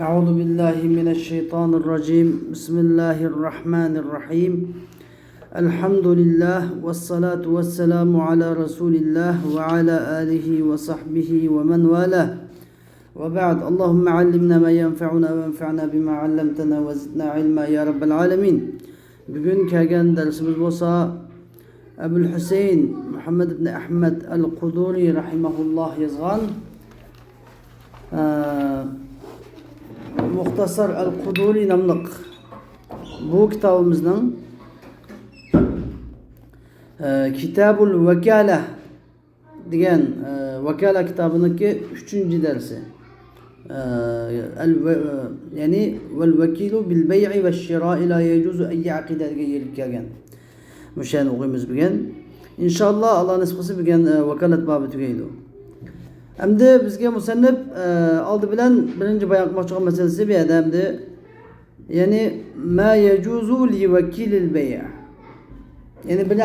أعوذ بالله من الشيطان الرجيم بسم الله الرحمن الرحيم الحمد لله والصلاة والسلام على رسول الله وعلى آله وصحبه ومن والاه وبعد اللهم علمنا ما ينفعنا وانفعنا بما علمتنا وزدنا علما يا رب العالمين. Bugün kelgan dersimiz bo'lsa Abul Husayn Muhammad ibn Ahmad al-Quduri rahimahullah yozgan Muxtasar al-Quduri namliq bu kitabımızın Kitabul Vakala degan Vakala kitabınınki 3. dersi. Yani vel vekilu bil bey'i ve şira'i la yecuzu en ya'qida degan yerga kelgan. Müşani o'qiymiz bugun. İnşallah Allah nasib qilsa bugun vakalat bobi tugaydi. Endi bizga musannif oldi bilan birinchi bayon qilmoqchi bo'lgan masalasi bu yerda endi ya'ni ma yejuzu li vakilil bay'. Yani bir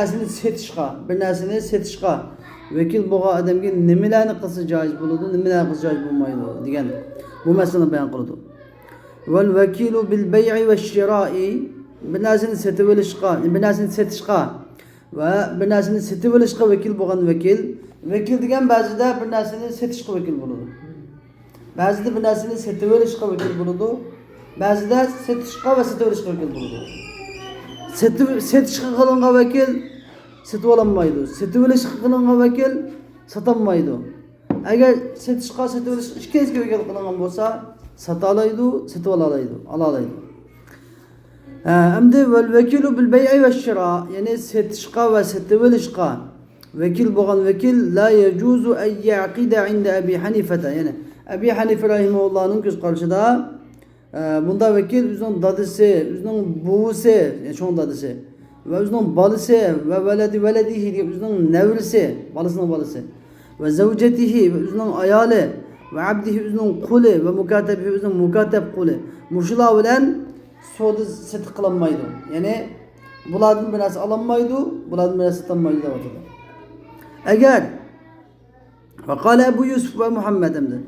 narsani setishga vakil bo'lgan odamga nimalarni qilsa joiz bo'ladi, nimalarni qilsa joiz bo'lmaydi degan bu masalani bayon qildi. Vel vakilu bil bay'i ve shira'i bir narsani setib olishga, bir narsani setishga va bir narsani setib olishga vakil bo'lgan vakil degan ba'zida bir narsani setishga vakil bo'ladi. Ba'zida bir narsani setib olishga vakil bo'ladi. Ba'zida setishga va setib olishga vakil bo'ladi. Setishga qilingan vakil setib olmaydi. Setib olishga qilingan vakil sotolmaydi. Agar setishga setib olishga ikkinchi vakil qilingan bo'lsa, sota oladi, setib oladi. Endi vel vakilu bil bay'i ve shira, yani setishga va setib olishga vakil bo'lgan vakil la yejuzu en ya'qida inda Abi Hanifata, yani Abi Hanife rahimahullohning ko'z qarashida bunda vakil o'zining dadisi, o'zining buvisi, yani cho'ng dadisi va o'zining bolasi va valadihi o'zining nevrisi, bolasining bolasi va zawjatihi o'zining ayoli va abdihi o'zining quli va mukatabihi o'zining mukatab quli mushular bilan so'da setiq qilinmaydi. Ya'ni bulardan bir narsa olinmaydi, bulardan bir narsa sotilmaydi deb aytadi. Agar va qala Abu Yusuf va Muhammad hamda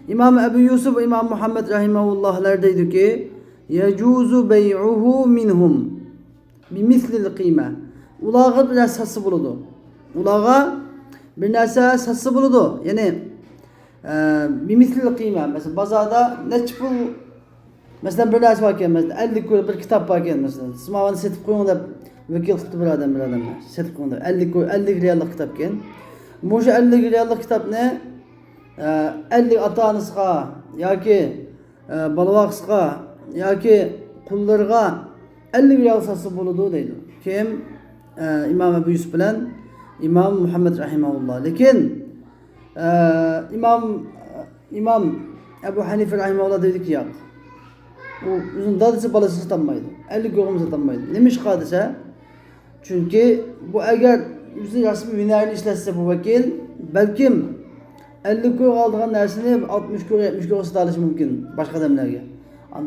İmam Abu Yusuf ve İmam Muhammed rahimahullohlar deydi ki yejuzu bey'uhu minhum bimislil qiyma. Ulağa bir narsasi bo'ladi. Ulağa bir narsa sası bo'ladi. Yani bimislil qiyma. Mesela bozorda necha pul mesela bir narsa var ekan, mesela 50 ko'y bir kitob bor ekan, mesela sizmavani setib qo'ying deb vakil qilib bir odamlar setib qo'ying deb 50 riyallik kitob ekan. Bu 50 riyallik kitobni 50 ata-onasiga yoki balavoqsiga yoki qullarga 50 riyal satsa bo'ladi deydi. Kim? İmam Abu Yusuf bilan İmam Muhammed rahimahulloh. Lekin İmam Abu Hanife rahimahulloh deydi ki yo'q. Bu o'zining dadasi bolasi sotilmaydi. 50 ko'g'im sotilmaydi. Nima ish qiladi desa? Chunki bu agar o'zi rasmiy vinarni ishlatsa bu vakil balkim 50 ko'g oldigan narsani 60 ko'g 70 ko'g sota olishi mumkin boshqa odamlarga.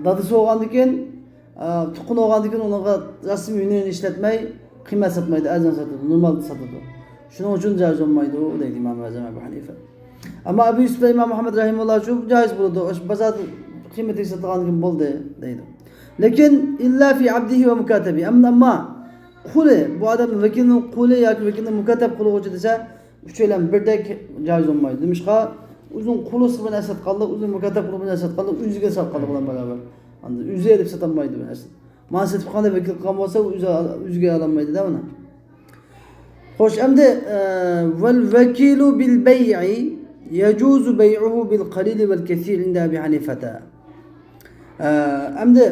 Dadasi bo'lgandan keyin, tuqqan bo'lgandan keyin ularga rasmiy vinarni ishlatmay qiymat sotmaydi, arzon sotadi, normal sotadi. Shuning uchun joiz bo'lmaydi deydi Imom Azam Abu Hanifa. Ammo Abu Yusuf va Imom Muhammad rahimahulloh uchun joiz bo'ladi. Bozorda qiymatga sotgandan bo'ldi deydi. Lekin illa fi abdihi va mukatabi. Amma quli, bu odam vakilning quli yoki vakilning mukatab quli bo'lsa desa, uchaylan birdek joiz bo'lmaydi. Nimishqa o'zining qulisi bilan sotganlik, o'zining mukatab quli bilan sotganlik o'ziga sotganlik bilan barabar. Endi o'ziga deb sotolmaydi bu narsa. Mana setib qanday vakil qilgan bo'lsa, o'ziga ololmaydi-da uni. Xo'sh, endi vel vakilu bil bay'i yejuzu bay'uhu bil qalil vel kathir inda Abi Hanifata. Endi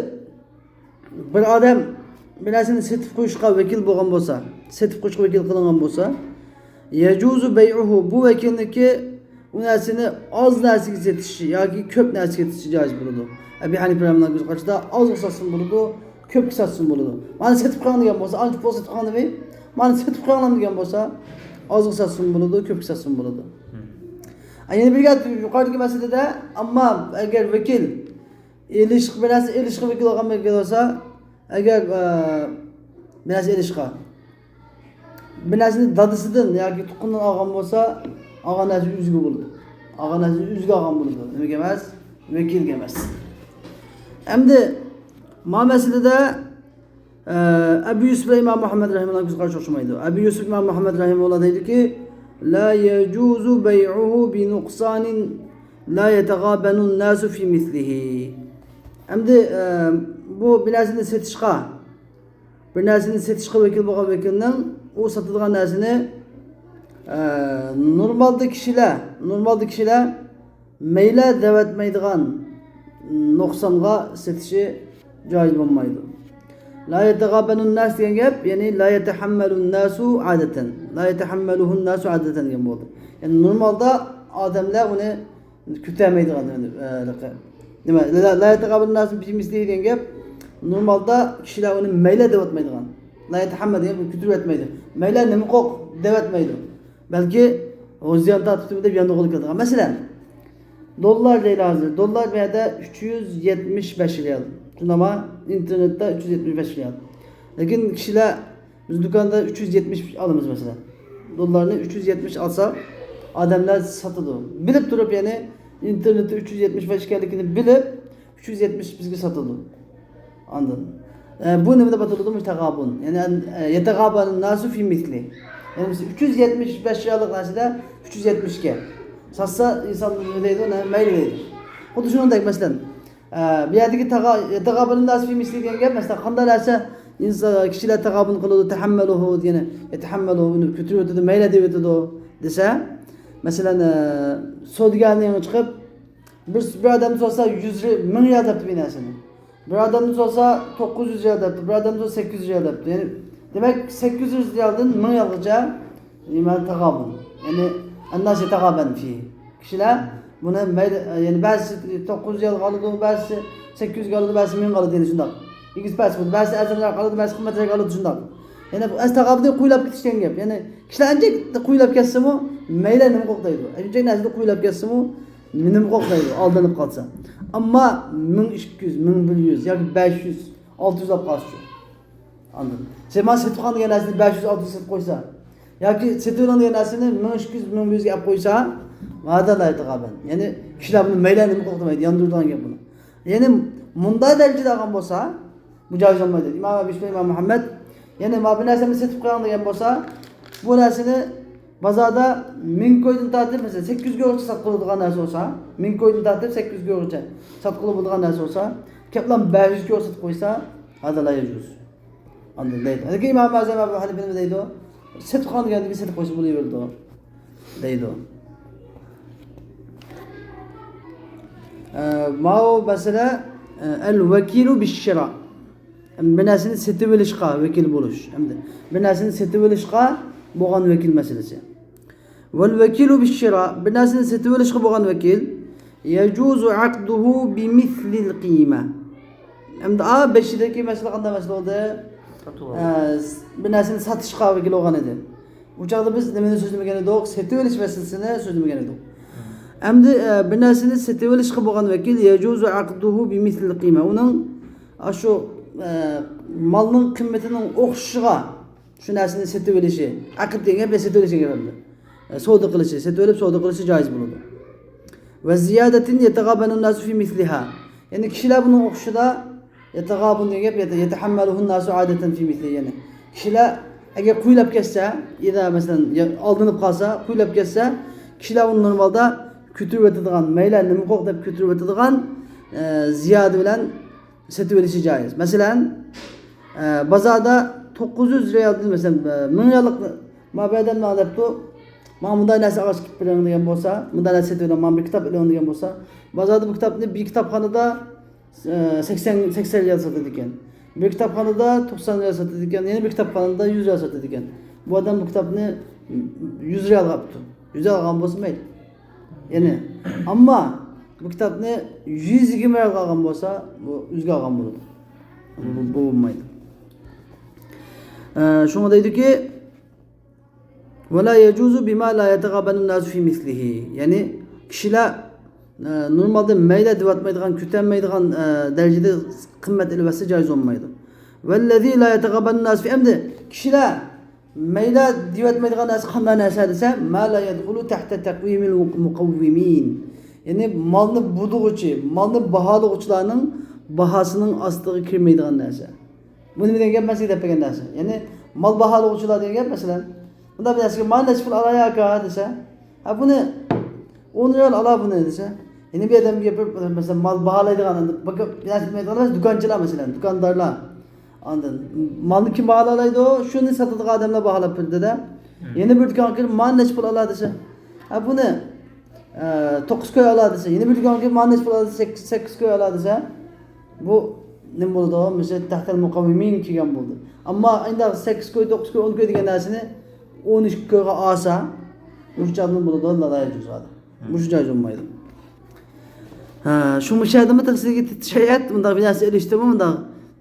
bir odam bir narsani setib qo'yishga vakil bo'lgan bo'lsa, setib qo'yishga vakil qilingan bo'lsa, yejuzu bay'uhu bu vakilniki u narsani oz narsaga setishi yoki ko'p narsaga setishi joiz bo'ladi. Abi Hanife rahimahulloh ko'z qarashida oz sotsin bo'ladi, ko'p sotsin bo'ladi. Mana setib qo'ygan degan bo'lsa, ancha pul setib qo'ygan deb, mana setib qo'ygan degan bo'lsa, oz sotsin bo'ladi, ko'p sotsin bo'ladi. Yana bir gap yuqoridagi masalada, ammo agar vakil bir narsa elishga vakil olgan bo'lsa, agar bir narsa elishga bir narsani dadasidan yoki tuqqandan olgan bo'lsa, olgan narsa o'ziga bo'ladi. Olgan narsa o'ziga olgan bo'ladi. Nimaga emas? Vakilga emas. Endi ma meselede Ebu Yusuf İmam Muhammed Rahimullah biz karşı hoşumaydı. Ebu Yusuf İmam Muhammed Rahimullah dedi ki la yecuzu bey'uhu bi nuksanin la yetegabenun nasu fi mislihi. Endi bu bir narsani setishqa vekil bo'lgan vekilning u sotadigan narsani normalda kishilar mayli deb aytmaydigan nuqsonga setishi joiz bo'lmaydi. La yetegabenun nas degan gap, ya'ni la yetehammalun nasu adatan. La yetehammaluhun nasu adatan degan bo'ldi. Ya'ni normalda odamlar uni kutamaydigan nima? La yetegabenun nasu fi mislihi degan gap normalda kishilar uni mayli deb aytmaydigan. La yetehammal degan kutirib aytmaydi. Mayli nima qo'q deb aytmaydi. Balki o'ziyan tartibida deb yandı qiladigan. Masalan, dollar deyli hozir. Dollar bu yerda 375 riyal. Ama internette 375 riyal. Lakin kişiler biz dükkanda 370 alımız mesela. Dolarını 370 alsa adamlar satıdı. Bilip durup yani internette 375 geldiğini bilip 370 bizge satıdı. Anladın? Bu ne de batırıldı mütegabun. Yani yetegabunun nasu fi misli. Yani 375 liralık nasıda 370 ke. Satsa insan ne deydi ona meyli deydi. O düşünün mesela. Bir yerdeki tegabunun nasu fi misli diyen gap mesela qanday narsa insan kişiler tegabun qiladi, tahammaluhu yani yetahammaluhu bunu kötürüyordu, meyli deydi dese mesela sodiganın çıkıp bir adam olsa 100 1000 lira depti bir narsani. Bir adamımız olsa 900 lira depti, bir adamımız olsa 800 lira depti. Yani demek 800 liradan 1000 liralıca iman tegabun. Yani annas yetagaben fi. Kişiler buna yani bazı 900 lira kalıdı, bazı 800 kalıdı, bazı 1000 kalıdı yani şundan. İkiz bazı bu, bazı azınlar kalıdı, bazı kıymetler kalıdı şundan. Yani bu estegabını kuyulap gitişken gap. Yani kişiler ancak kuyulap kesse mi, meyle nimi qoqdaydı. Ancak nasıl kuyulap kesse mi, nimi qoqdaydı, aldanıp kalsa. Ama 1200, 1100, yani 500, 600 alıp kalsa. Anladın? Sen bana setukan diyen nasıl 500, 600 set koysa, ya ki setukan diyen nasıl 1200, 1100 yap koysa, vada da etikaben. Yani kişiler bunu meyle nimi qoqdamaydı, yandırdan gap bunu. Yani munda derecede ağam olsa, mücaviz olmaydı. İmam Ebu Yusuf İmam Muhammed yani ma bir narsani setib qo'ygan degan bo'lsa, bu narsani bozorda 1000 ko'ydan tortib mesela 800 ga o'rta sotqiladigan narsa bo'lsa, 1000 ko'ydan tortib 800 ga o'rta sotqilib bo'ladigan narsa bo'lsa, kaplan 500 ga o'rta qo'ysa, hada la yajuz. Anladın deydi. Hadi İmam Azam Ebu Hanife nima deydi? Setib qo'ygan degan setib qo'ysa bo'laverdi deydi. Ma mesela el-vekilu biş-şira. Bir narsani setib olishga vekil bo'lish. Hamda bir narsani setib olishga bo'lgan vekil masalasi. Vel vekilu biş-şira, bir narsani setib olishga bo'lgan vekil yajuzu aqduhu bi mislil qiyma. Hamda beşidagi masala qanday masala oldu? Bir narsani satishga vekil bo'lgan edi. Bu chaqda biz nimani so'zlamagan edik? Setib olish masalasini so'zlamagan edik. Hamda bir narsani setib olishga bo'lgan vekil yajuzu aqduhu bi mislil qiyma. Uning shu malning qimmatinin o'xshishiga shu narsani setib olishi, aqd degan gap setib olishi kerakdi. Savdo qilishi, setib olib savdo qilishi joiz bo'ladi. Va ziyadatin yetagabanu nasu fi misliha. Yani kishilar buning o'xshida yetagabun degan gap yetahammaluhun nasu adatan fi mislihi. Yani kishilar agar qo'ylab ketsa, ida masalan oldinib qolsa, qo'ylab ketsa, kishilar uni normalda ko'tarib o'tadigan, mayli nima qo'q deb ko'tarib o'tadigan ziyoda bilan setib olishi joiz. Masalan, bozorda 900 riyal mesela 1000 liralık mabeden ne alıptı? Ma bunday narsa ağaç kip bilen degan bo'lsa, bunday narsa setib olaman, bir kitap bilen degan bo'lsa, bozorda bu kitapni bir kitapxonada 80 riyal satadi ekan. Bir kitapxonada 90 riyal satadi ekan, yeni bir kitapxonada 100 riyal satadi ekan. Bu adam bu kitapni 100 riyal alıptı. 100 riyal algan bo'lsa mayli. Yani ama bu kitapni 120 riyal algan bo'lsa, bu 100 ga algan bo'ladi. Bu bo'lmaydi. Şuna deydi ki وَلَا يَجُوزُ بِمَا لَا يَتَغَابَنُ النَّاسُ فِي مِثْلِهِ. Yani kişiler normalde meyle divatmaydigan, kütenmeydigan derecede kıymet elbette caiz olmaydı. وَالَّذ۪ي لَا يَتَغَابَنُ النَّاسُ فِي. Hem de kişiler meyle divatmaydigan narsa qanday narsa dese مَا لَا يَدْخُلُ تَحْتَ تَقْوِيمِ الْمُقَوِّمِينَ. Yani malını buduğucu, malını bahalıqçılarının bahasının astığı kirmeydiğin narsa. Bunu degan gap masala degan narsa. Ya'ni mal baholovchilar degan gap masalan. Bunda bilasizki mana necha pul olay aka desa, ha buni 10 riyal ola buni desa, ya'ni bir odam gapirib masalan mal baholaydigan bakib bilasizmi dukonchilar masalan, dukondarlar. Anladın. Malni kim baholaydi o? Shuni sotadigan odamlar baholab berdi-da. Yeni bir dükkan kirib mana necha pul oladi desa, ha buni 9 koy oladi desa, yeni bir dükkan kirib mana necha pul oladi 8 koy oladi desa, bu nima bo'ldi? Mesela tahtal muqavvimin kelgan bo'ldi. Ammo endi 8 koy, 9 koy, 10 koy degan narsani 12 koyga olsa, o'shaning bo'ladi, Alloh juzadi. Mush joy bo'lmaydi. Ha, shu mushadimi taqsiga tishayat, bunda bir narsa elishdimi, bunda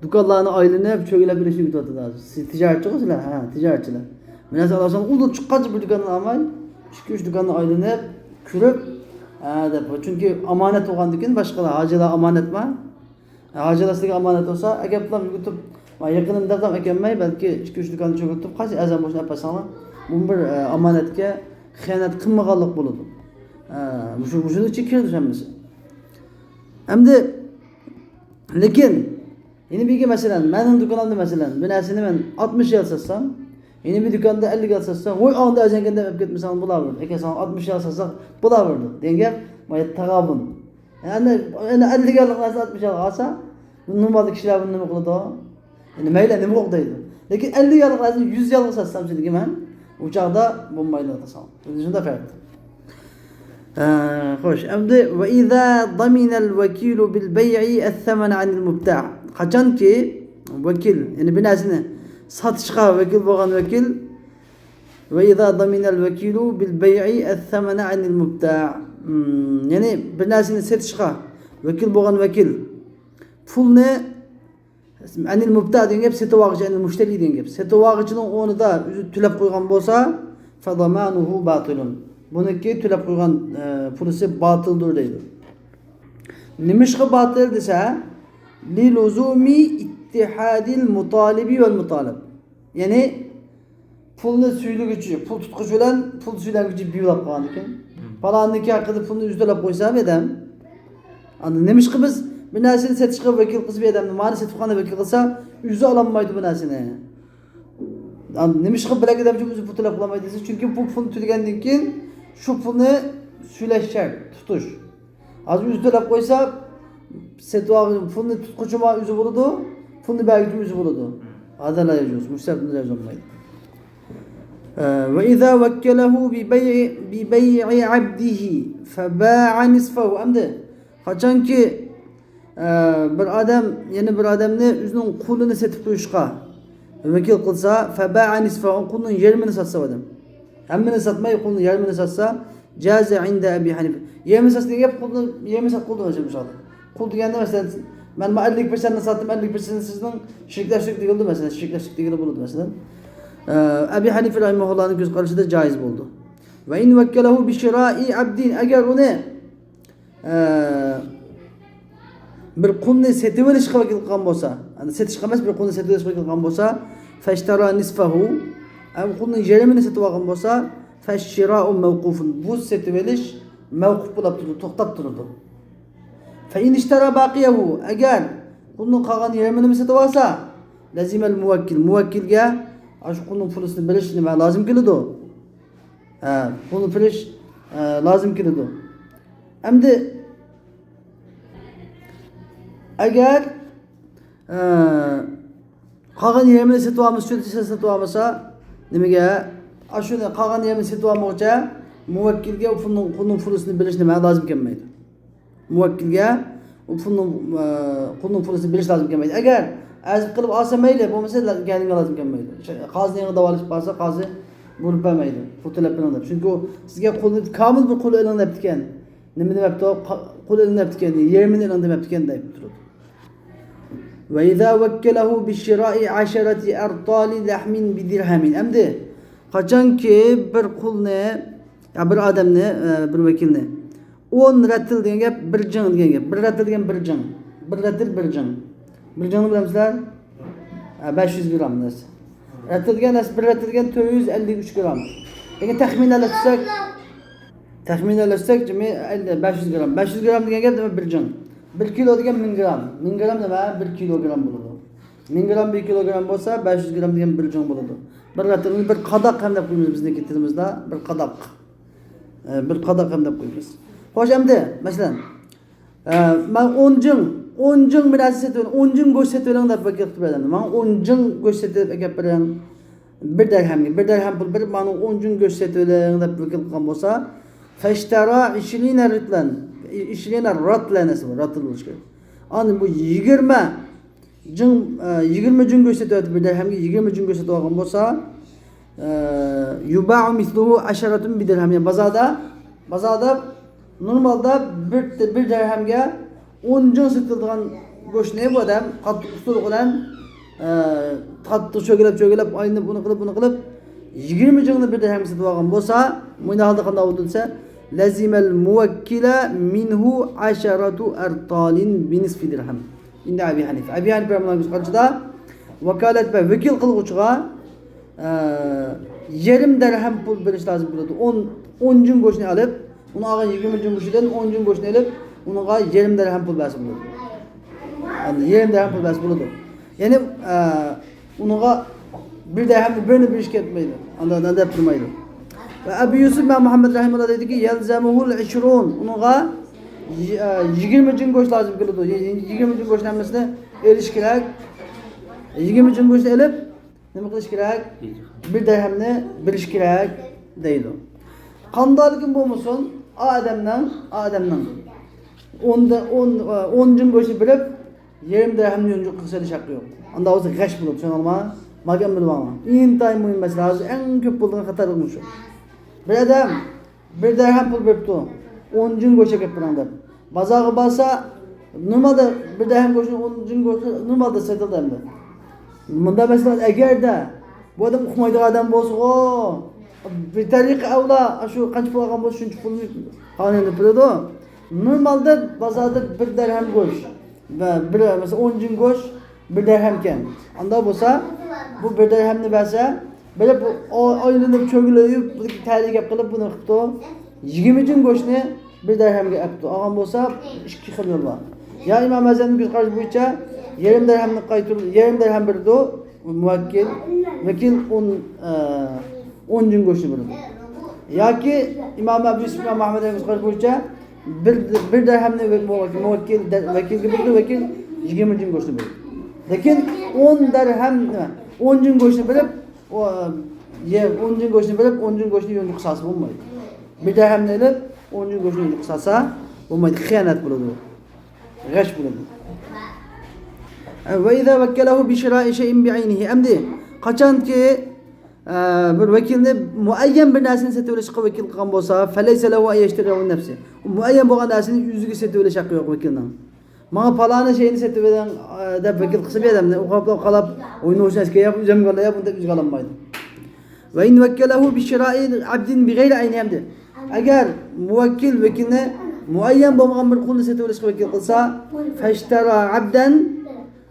do'konlarni aylanib, cho'gilab berishni kutadi hozir. Tijoratchi sizlar, ha, tijoratchilar. Mesela alasan uldu çıqqancha bir do'konni olmay, 2-3 do'konni aylanib, ko'rib, ha deb. Chunki omonat bo'lgandan keyin boshqalar hojilar omonatmi? Hojilar sizga omonat bo'lsa, agar bilan yutib, men yaqinimda ham ekanmay, balki 2-3 do'konni cho'g'itib, qaysi azam bo'lsa pasanglar, bu bir omonatga xiyonat qilmaganlik bo'ladi. Shuni chekirdi hammasi. Hamda lekin yeni bir masalan, mening do'konimda masalan, bu narsani men 60 yil satsam, yeni bir dükkanda 50 yil satsam, voy onda ajanganda olib ketmasam bo'laverdi. Aka sen 60 yil satsak bo'laverdi. Degan mayat tag'abun. Yani 50 yillik narsa 60 yil olsa, normalde kishilar buni nima qiladi? Yani mayli nima qiladi? Lekin 50 yillik narsa 100 yillik satsam degan men u chaqda bo'lmaydi desam. Shunda farq. Xo'sh, endi va iza damina al-vakilu bil bay'i ath-thamana 'an al-mubta'. Qachonki vakil, ya'ni bir narsani satishga vakil bo'lgan vakil va iza damina al-vakilu bil bay'i ath-thamana 'an al-mubta'. Ya'ni bir narsani satishga vakil bo'lgan vakil pulni anil mubta' degan gap setuvag'ichi, anil mushtari degan gap. Setuvag'ichining o'rnida o'zi to'lab qo'ygan bo'lsa, fadamanuhu batilun. Buniki to'lab qo'ygan pulisi batildir deydi. Nimishqa batil desa, li luzumi ittihadil mutalibi vel mutalib. Ya'ni pulni suylug'ichi, pul tutquchi bilan pul suylag'ichi biylab qolgan ekan. Palonniki haqida pulni to'lab qo'ysa adam, ana nimishqa biz bir narsani sotishga vakil qilib adamni ma'ni setibxona vakil qilsa, o'zi ololmaydi bu narsani. Nimishqa bilak adam o'zi pul to'lab qolmaydi desa, chunki bu pul tugagandan keyin şu pulni suylashak, tutush. Hozir o'zi to'lab qo'ysa, setuvag'i pulni tutquchima o'zi bo'ladi, pulni beruvchi o'zi bo'ladi. Adalar yozuz, mustabni yozolmaydi. Ve iza vakkalahu bi bay'i 'abdihi faba'a nisfahu. Endi qachonki bir adam, yeni bir odamni o'zining qulini setib qo'yishga vakil qilsa, faba'a nisfahu, qulning yarmini satsa odam. Hammini satmay qulni yarmini satsa, jaza inda Abi Hanifa. Yarmini satsa deb qulni yarmini sat qulni o'lchab chiqadi. Qul deganda masalan men 50% ni satdim, 50% sizning shirklashlik deyildi masalan, shirklashlik deyildi bo'ladi masalan. Abi Hanifa rahimahullohning ko'z qarashida joiz bo'ldi. Va in vakkalahu bi shira'i 'abdin, agar uni bir qulni setib olishga vakil qilgan bo'lsa, yani setishga emas, bir qulni setib olishga vakil qilgan bo'lsa, fashtara nisfahu, am qulning yarmini setib olgan bo'lsa, fashshira'u mawqufun, bu setib olish mavquf bo'lib turdi, to'xtab turdi. Fa in ishtara baqiyahu, agar qulning qolgan yarmini setib olsa, lazimal muvakkil, muvakkilga shu qulning pulisini bilish nima lozim keladi? Pulni bilish lozim keladi. Endi agar qolgan yerni setib olamiz, setib olmasa, nimaga? Shuni qolgan yerni setib olmoqcha muvakkilga qulning pulisini bilish nima lozim kelmaydi. Muvakkilga qulning pulisini bilish lozim kelmaydi. Agar azib qilib olsa mayli, bo'lmasa ganinga lozim kelmaydi. Qozining davolash bo'lsa, qozi bo'lib bermaydi. Pul talab qilindi. Chunki sizga qulni komil bir qul e'lonlab ekan. Nima demabdi? Qul e'lonlab ekan, yermini e'lonlab ekan deb turadi. Ve iza vakkalahu bi shira'i 10 artali lahmin bi dirhamin. Endi qachonki bir qulni, ya bir odamni, bir vakilni 10 ratil degan gap, bir jing degan gap. Bir ratil degan bir jing. Bir ratil bir jing. Bir jingni bilamsizlar? 500 gram narsa. Ratil degan narsa, bir ratil degan 453 gram. Eğer taxminlashsak, jimi 500 gram. 500 gram degan gap bir jing. 1 kilo degan 1000 gram. 1000 gram nima? 1 kilogram bo'ladi. 1000 gram 1 kilogram bo'lsa 500 gram degan bir jong bo'ladi. Bir qatorni bir qadoq ham deb qo'yamiz bizniki tilimizda, bir qadoq. Bir qadoq ham deb qo'yamiz. Xo'sh, endi masalan, men 10 jing bir narsa setib, 10 jing go'sht setib oling deb vakil qilib beraman. Men 10 jing go'sht setib akab beraman. Bir dirham pul berib, men 10 jing go'sht setib oling deb vakil qilgan bo'lsa, fashtara 20 ritlan. 20 ratlan nasib, ratl bo'lish kerak. Ani bu 20 jing go'sht setib bir dirhamga 20 jing go'sht setib olgan bo'lsa, yuba'u misluhu asharatun bi dirham. Yani bazada normalda bir dirhamga 10 jing setilgan go'sht ne bu adam qattiq usul bilan qattiq cho'gilab aynib bunu qilib 20 jingni bir dirhamga setib olgan bo'lsa, bunda holda qanday bo'lsa, lazimel muvakkila minhu asharatu artalin bi nisfi dirham. Indi Abi Hanife. Abi Hanife bilan qarshida vakalat va vakil qilguvchiga yarım dirham pul berish lozim bo'ladi. 10 jing go'shtni olib, uni olgan 20 jing go'shtdan 10 jing go'shtni olib, unga yarım dirham pul bersin bo'ladi. Yani yarım dirham pul bersin bo'ladi. Ya'ni unga bir dirhamni birini berish ketmaydi. Andan deb turmaydi. Ve Abu Yusuf bin Muhammed rahimehullah dedi ki yelzamuhul 20. Unga 20 jing go'sht lozim keladi. 20 jing go'sht hammasini erish kerak. 20 jing go'shtni olib nima qilish kerak? Bir dirhamni berish kerak deydi. Qandaligim bo'lmasin, odamdan 10 jing go'shtni berib, yarım dirhamni yo'njuk qilsa haqqi yo'q. Unda o'zi g'ash bo'lib, tushunolma? Magan bilmayman. Intay muhim masala, eng ko'p bo'lgan xatolik shu. Bir adam bir dirham pul beribdi. 10 jing go'sht kelib turadi. Bozorga borsa, normalda bir dirham go'shtni 10 jing go'sht normalda sotiladi endi. Bunda masalan agarda bu odam uqmaydigan odam bo'lsa, bir tariqa avla shu qancha pul olgan bo'lsa, shuncha pulni qonunda biladi. Normalda bozorda bir dirham go'sht va bir masalan 10 jing go'sht bir dirham ekan. Unda bo'lsa, bu bir dirhamni bersa, böyle bu oylanıp çögüleyip tariq gap qilib buni qilibdi. 20 jing go'shtni bir dirhamga olibdi. Olgan bo'lsa, ikki xil yo'l bor. Ya İmam Azamning qarashi bo'yicha yarım dirhamni qaytirib, yarım dirham berdi muvakkil, vakil 10 jing go'shtni berdi. Yoki İmam Abu Yusuf bin Muhammedning qarashi bo'yicha bir dirhamni muvakkil vakilga berdi, vakil 20 jing go'shtni berdi. Lekin 10 dirham 10 jing go'shtni berib, 10 jing go'shtni berib, 10 jing go'shtni yo'njuk qilsa bo'lmaydi. Bir dirhamni olib, 10 jing go'shtni yo'njuk qilsa bo'lmaydi, xiyonat bo'ladi. G'ash bo'ladi. Ve iza vakkalahu bi shira'i shay'in bi'aynihi. Amdi qachonki bir vakilni muayyan bir narsani sotib olishga vakil qilgan bo'lsa, falaysa lahu ayashtari'u nafsi. Muayyan bo'lgan narsani yuziga sotib olish haqqi yo'q vakilning. Mana palani şeyini setib eden deb vakil qilsa beradi. Qalab o'ynashga yap, jamg'ala yap, unda o'zga olmaydi. Ve in vakkalahu bi shira'i abdin bi ghayri ayni hamdi. Agar muvakkil vakilni muayyan bo'lmagan bir qulni setib olishga vakil qilsa, fashtara abdan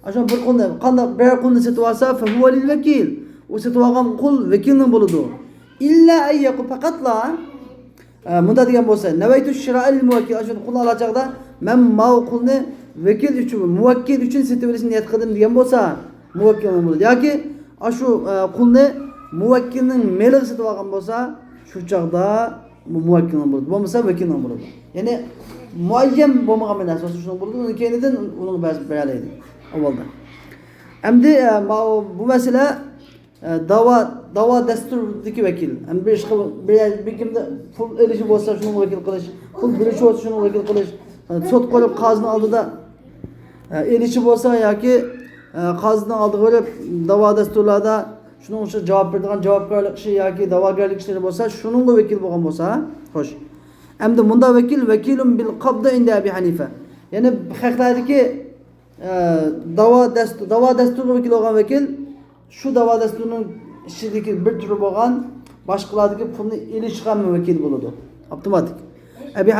ashon bir qulni qanday bir qulni setib olsa, fa huwa lil vakil. O setib olgan qul vakilning bo'ladi. İlla ayyaqu faqatla bunda degan bo'lsa, navaytu shira'il muvakkil ashon qulni olacaqda men ma'qulni vakil uchun, muvakkil uchun setib olishni niyat qildim degan bo'lsa, muvakkilning bo'ladi. Yoki shu qulni muvakkilning meliga setib olgan bo'lsa, shu chaqda muvakkilning bo'ladi. Bo'lmasa vakilning bo'ladi. Ya'ni muayyan bo'lmagan bir narsa shunday bo'ladi. Uni keyinidan uni bayalaydi avvalda. Endi bu masala davo dasturdagi vakil. Endi bir kimda pul elishi bo'lsa, shuni vakil qilish, pul berishi bo'lsa, shuni vakil qilish, sot qo'yib qozining oldida elishi bo'lsa yoki qozining oldiga qo'yib davo dasturlarda shuning uchun javob beradigan javobgarlik ishi yoki da'vogarlik ishlari bo'lsa, shuningga vakil bo'lgan bo'lsa, xo'sh. Endi bunda vakilun bil qabd inda Abi Hanife. Ya'ni haqlardagi davo dasturiga vakil bo'lgan vakil shu davo dasturining ishidagi bir turi bo'lgan boshqalardagi pulni elishga vakil bo'ladi. Avtomatik. Abi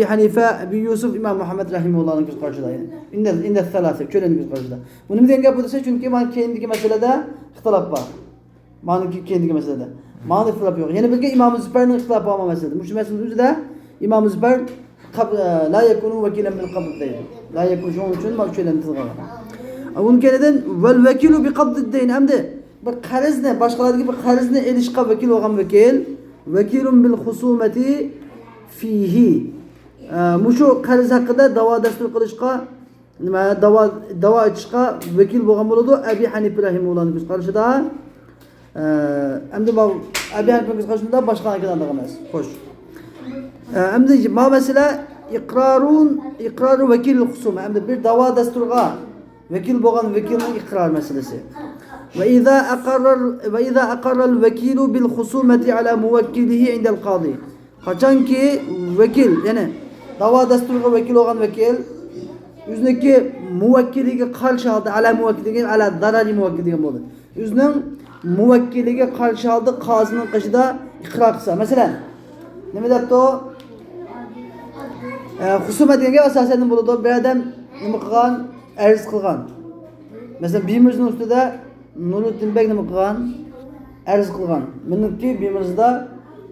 Hanife, Abu Yusuf, İmam Muhammed rahimehullohning ko'z qarashida. Inda salasa, cho'laning ko'z qarashida. Buni nima gap bo'lsa, chunki men keyingi masalada ixtilof bor. Meniki keyingi masalada. Ma'ni ixtilof yo'q. Yana bizga İmam Zubayrning ixtilofi bor masalada. Shu masalaning o'zida İmam Zubayr La yekunu vekilen bil kabd deydi. La yekunu şunun için bak şöyle tizgaga. Bunun keleden vel vekilu bi kabd deyin. Hamde bir qarizni boshqalar gibi qarizni elishqa vakil bo'lgan vakil vakilun bil husumati fihi. Mushu qariz haqida da'vo dastur qilishqa nima da'vo etishqa vakil bo'lgan bo'ladi. Abi Hanifa rahimahullohning ko'z qarashida hamda bu Abi Hanifa ko'z qarashida boshqa narsadan emas. Xo'sh. Hamda ma mesela iqraru vakil husuma. Hamda bir da'vo dasturga vakil bo'lgan vakilning iqror masalasi. وإذا أقر الوكيل بالخصومة على موكله عند القاضي. Qachonki vakil, ya'ni da'vo dasturiga vakil bo'lgan vakil o'ziniki muvakkiliga qarshi holda ala muvakkiliga ala darari muvakkil degan bo'ldi. O'zining muvakkiliga qarshi holda qozining qoshida iqror qilsa, masalan, nima debdi u? Husumat deganga asosan nima bo'ladi? Bir odam nima qilgan? Arz qilgan. Masalan, biyimizning ustida Nuruddin bek nima qilgan? Arz qilgan. Meniki biyimizda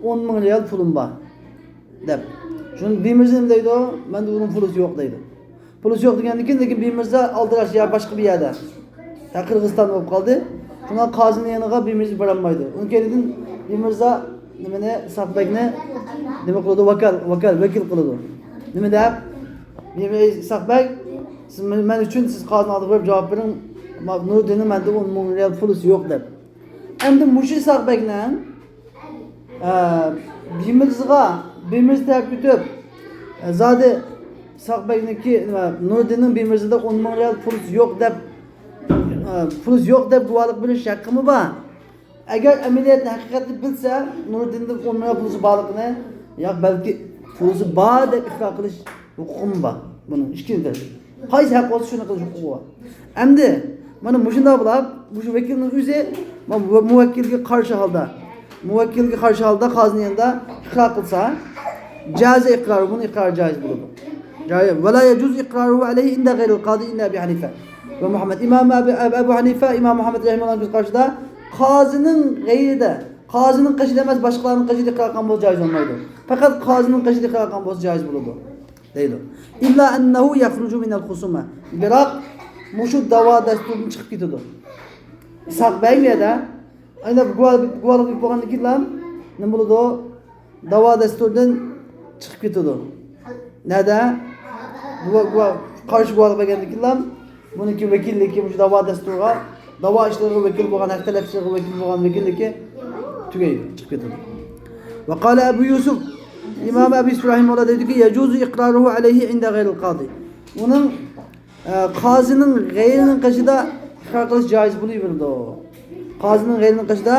10 ming riyal pulim bor deb. Shuni biyimiz nima deydi? Menda uning puli yo'q deydi. Puli yo'q degandan lekin biyimizda aldirash ya boshqa bir yerda. Qirg'iziston bo'lib qoldi. Shunga qozining yoniga biyimiz borolmaydi. Unga keyin biyimizda nimani Safbekni nima qiladi? Vakil qiladi. Nima deb? Biyimiz Safbek siz men uchun siz qozini olib berib javob bering. Nuruddinning menda 10 ming riyal puli yo'q deb. Endi mushi Safbekdan biyimiz taraf yutib zodi Safbekniki Nuruddinning biyimizda 10 ming riyal puli yo'q deb guvohlik berish haqqimi bor? Agar amaliyotni haqiqatni bilsa, Nuruddinning 10 ming riyal puli borligini yo'q balki puli bor deb iqror qilish huquqim bor. Buni ikkinchi qaysi haq olsa shuni qilish huquqi bor. Endi mana mushunda bo'lib, shu vakilning o'zi muvakkilga qarshi holda qozining yonida iqror qilsa, jaiz iqror, buni iqror jaiz bo'ladi. Va la yajuz iqroruhu alayhi inda ghayril qadi inda Abi Hanifa va Muhammad. Abu Hanifa, Imom Muhammad rahimahullohning qarshida qozining g'ayrida, qozining qoshida emas, boshqalarning qoshida iqror qilgan bo'lsa jaiz bo'lmaydi. Faqat qozining qoshida iqror qilgan bo'lsa jaiz bo'ladi. Deydi. İlla annahu yakhruju min al-khusuma. Biroq mushu da'vo dasturidan chiqib ketadi. Saqbaygada ayna guvohlik bo'lgandan keyin nima bo'ladi? Da'vo dasturidan chiqib ketadi. Nada? Bu qarshi guvohlik bo'lgandan keyin buniki vakilligi mushu da'vo dasturiga, da'vo ishlariga vakil bo'lgan, ixtilofchiga vakil bo'lgan vakilligi tugaydi, chiqib ketadi. Va qala Abu Yusuf İmam Ebu Yusuf rahimehullah dedi ki yecuzu iqraruhu aleyhi inde gayril qadi. Onun qazinin gayrinin qaşida iqrar qilish joiz bo'laverdi. Qazinin gayrinin qaşida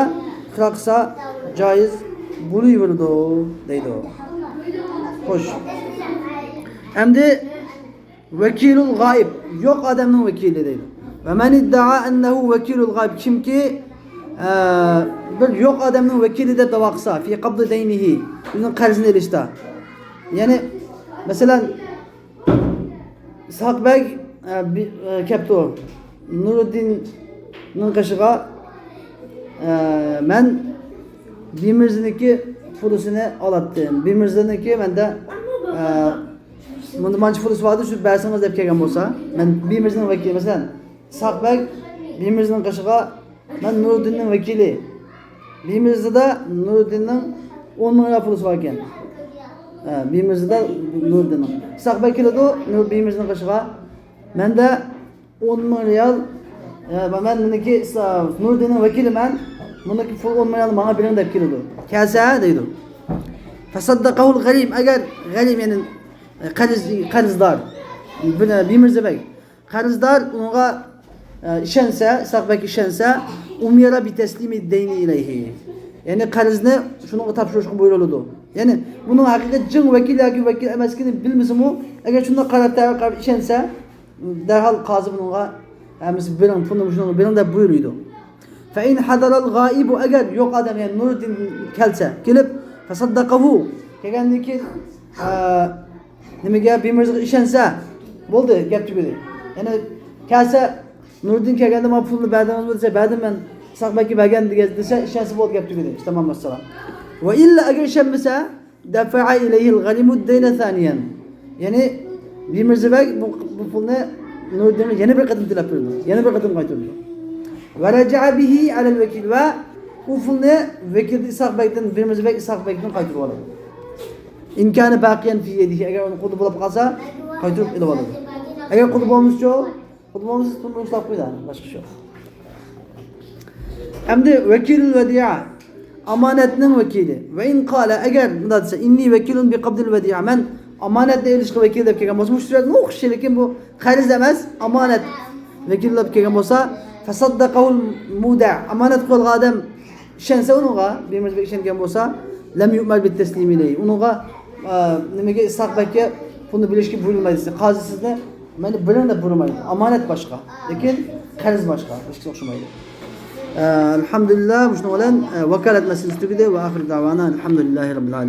iqrar qilsa joiz bo'laverdi deydi. Xo'sh. Endi vakilul g'oyib, yo'q odamning vakili deydi. Va man idda'a annahu vakilul g'oyib, kimki bir yo'q odamning vakili deb da'vo qilsa, fi qabd daynihi, uning qarzini elishda. Ya'ni masalan Saqbek kapto Nuruddinning qishiga men Bimirziniki pulusini olatdim. Bimirziniki menda bunda manchi pulus vardı, şu bersangiz deb kelgan bo'lsa, men Bimirzining vakili, masalan Saqbek Bimirzining qishiga men Nuruddinning vakili. Bimirzida Nuruddinning 10 ming puli bor ekan. Bimirzida Nuruddinning. Saqbek keladi, Bimirzning qishiga menda 10 ming riyal, men meniki Nuruddinning vakiliman, buniki pul 10 ming riyal menga bering deb keladi. Kelsa deydi. Fasaddaqahul g'arim, agar g'arim ya'ni qarzdor, Bimirzabek qarzdor unga ishonsa, Saqbek ishonsa, umira bi teslimi deyni ilayhi. Yani qarzni shunga topshirishga buyuriladi. Yani buning haqiqat jin vakil yoki vakil emasligini bilmasimi, agar shunday qarab ishonsa, darhol qozi bunga hamisi bering pulni shunga bering deb buyuruydi. Fa in hadara al-g'aib, agar yo'q odam, ya'ni Nuruddin kelsa, kelib fasaddaqahu, kelgandan keyin nimaga Bimirziga ishonsa, bo'ldi, gap tugadi. Yani kelsa Nuruddin kelganda men pulni berdim desa, berdim men Saqbekka bergan desa, ishonsa bo'ldi, gap tugadi. Tamam, masalan. Va illa agar ishonmasa, dafa'a ilayhi al-gharimu ad-dayna thaniyan. Yani bir Mirzabek bu pulni Nuriddin'e yeni bir kadın tilab berdi. Yeni bir kadın qaytardi. Ve raja'a bihi alel vekil ve bu pulni vekil İshaq Bek'ten bir Mirzabek İshaq Bek'ten qaytarib oladi. İn kana baqiyan fi yadihi agar uni qo'lida bo'lib qolsa qaytarib ilib oladi. Agar qo'lida bo'lmasa pulni ushlab qo'yadi, boshqa ish yo'q. Endi vekilul vedi'a amanatning vekili. Ve in qala agar bunday desa inni vekilun bi qabdil vedi'a men amanatni ilishga vekil deb kelgan bo'lsa, mushtiriyatni o'qish, lekin bu qariz emas, amanat vekil deb kelgan bo'lsa, fasaddaqul muda' amanat qo'ygan odam ishonsa unga, bemiz ishongan bo'lsa, lam yu'mal bit taslim ilayhi. Unga nimaga Ishaq Bekka pulni bilishga buyurmaydi. Qozi sizni meni biling deb buyurmaydi. Amanat boshqa, lekin qariz boshqa, hech kimga o'xshamaydi. Elhamdülillah, bu bilan vakalat masalasi tugadi va oxir davona elhamdülillahi robbil alamin.